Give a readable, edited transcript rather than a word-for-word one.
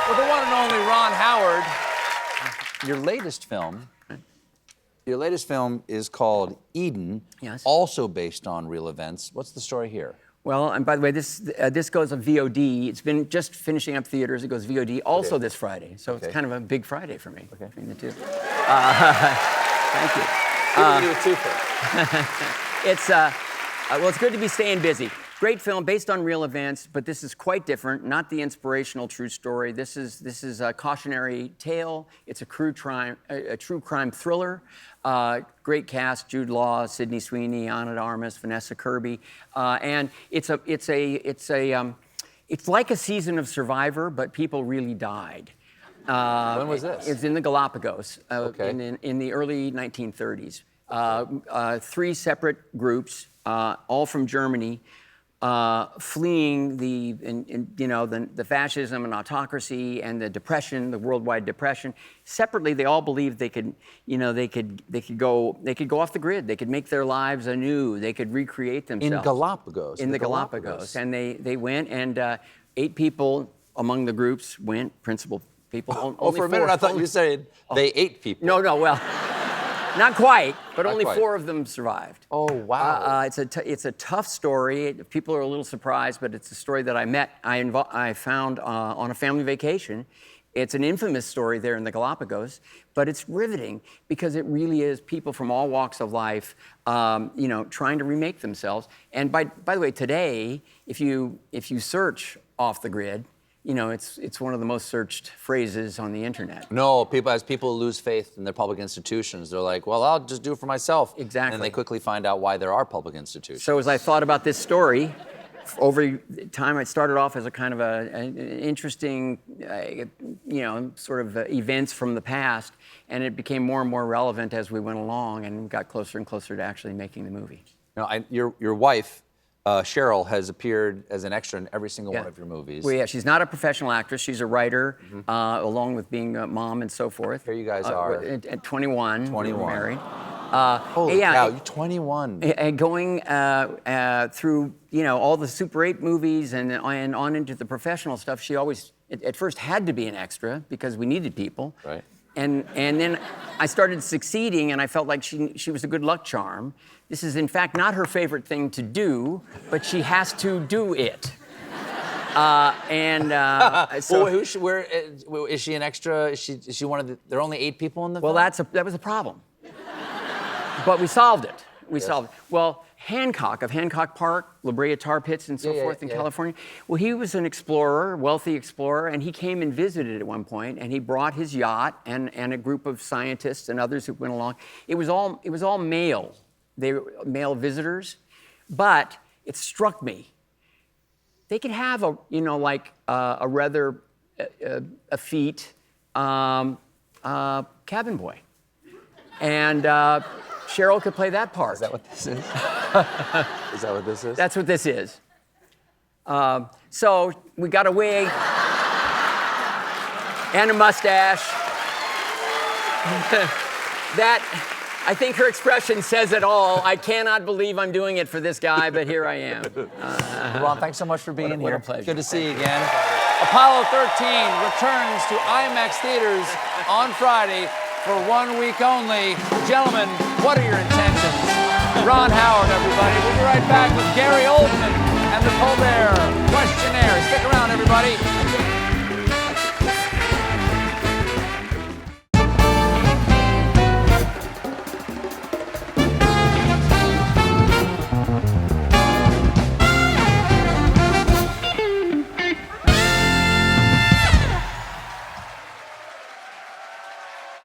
With the one and only Ron Howard. Your latest film is called Eden, Yes. also based on real events. What's the story here? Well, and by the way, this goes on VOD. It's been just finishing up theaters. It goes VOD also this Friday. So it's kind of a big Friday for me between the two. Thank you. You do a twofer. It's good to be staying busy. Great film based on real events, but this is quite different. Not the inspirational true story. This is a cautionary tale. It's a true crime thriller. Great cast: Jude Law, Sydney Sweeney, Ana de Armas, Vanessa Kirby, and it's like a season of Survivor, but people really died. When was this? It's in the Galapagos in the early 1930s. 3 separate groups, all from Germany, fleeing the fascism and autocracy and the depression, the worldwide depression. Separately, they all believed they could go off the grid. They could make their lives anew. They could recreate themselves. In Galapagos. In the Galapagos. And they went, and 8 people among the groups went, principal people. For a minute I thought you said they ate people. No, well, not quite, but Not only quite. 4 of them survived. Oh, wow. It's a tough story. People are a little surprised, but it's a story that I found on a family vacation. It's an infamous story there in the Galapagos, but it's riveting because it really is people from all walks of life, trying to remake themselves. And by the way, today, if you search off the grid, it's one of the most searched phrases on the internet. No, as people lose faith in their public institutions, they're like, well, I'll just do it for myself. Exactly. And they quickly find out why there are public institutions. So as I thought about this story, over time, it started off as a kind of an interesting, sort of events from the past, and it became more and more relevant as we went along and got closer and closer to actually making the movie. Now, your wife, Cheryl, has appeared as an extra in every single one of your movies. Well, yeah, she's not a professional actress. She's a writer, along with being a mom and so forth. Here you guys are. At 21. 21. We were married. Holy cow, you're 21. And going through, all the Super 8 movies and on into the professional stuff, she always, at first, had to be an extra because we needed people. Right. And then I started succeeding, and I felt like she was a good luck charm. This is, in fact, not her favorite thing to do, but she has to do it. So where is she an extra? Is she one of the? There are only 8 people in the film? That was a problem. But we solved it. Solved it. Well, Hancock of Hancock Park, La Brea Tar Pits, and so forth in California. Well, he was an explorer, wealthy explorer, and he came and visited at one point, and he brought his yacht and a group of scientists and others who went along. It was all male. They were male visitors, but it struck me. They could have a rather effete cabin boy, and Cheryl could play that part. Is that what this is? Is that what this is? That's what this is. So we got a wig and a mustache. I think her expression says it all. I cannot believe I'm doing it for this guy, but here I am. Ron, thanks so much for being here. What a pleasure. Good to see you again. Apollo 13 returns to IMAX theaters on Friday for 1 week only. Gentlemen, what are your intentions? Ron Howard, everybody. We'll be right back with Gary Oldman and the Colbert.